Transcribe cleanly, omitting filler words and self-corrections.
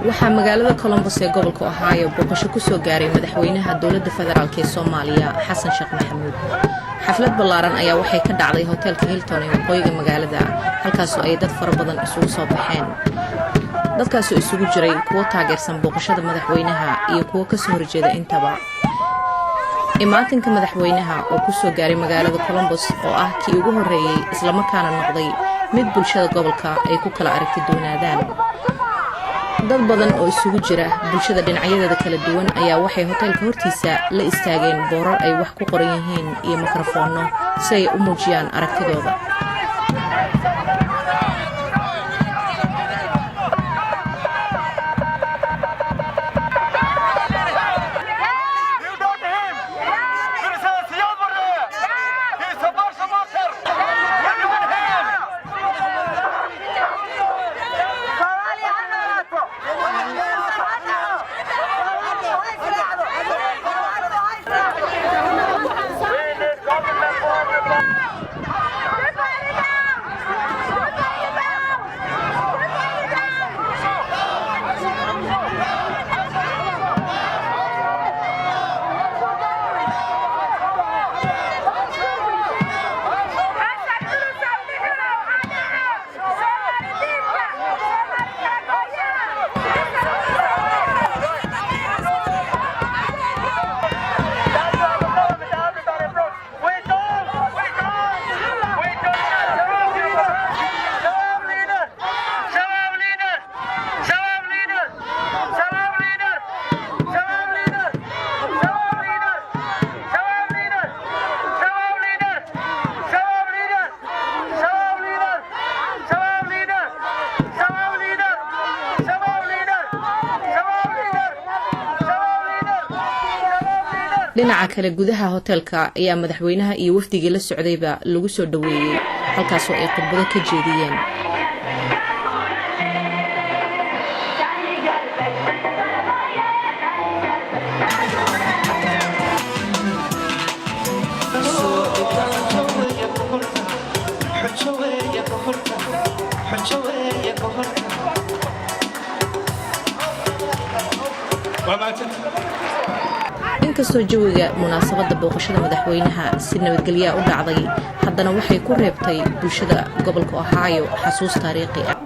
waxaa magaalada Columbus ee gobolka Ohio booqasho ku soo gaaray madaxweynaha dowladda federaalka ee Soomaaliya Xasan Sheekh Maxamuud. xaflad ballaaran ayaa waxay ka dhacday hotelka Hilton ee waqooyiga magaalada, halkaas oo ay dad fara badan isugu soo baxeen. dadkaas oo isugu jiray kuwa taageersan booqashada madaxweynaha iyo kuwa ka soo horjeeda intaba. imaatinka madaxweynaha oo ku soo gaaray magaalada Columbus oo ah kii ugu horeeyay isla markaana noqday mid bulshada gobolka ay ku kala aragti doonaadaan. dad badan oo isugu jira bulshada dhinacyadeeda kala duwan ayaa waxay hotelka hortiisa la istaageen boorar ay wax ku qoran yihiin iyo mikrofoono si ay u muujiyaan aragtidooda. dhinaca kale gudaha hotelka ayaa madaxweynaha iyo wafdiga la socdayba lagu soo dhaweeyay, halkaas oo ay khudbado ka jeediyeen. inkastoo jawiga munaasabadda booqashada madaxweynaha si nabadgelyo u dhacday, haddana waxay ku reebtay bulshada gobolka Ohio xasuus taariikhi ah.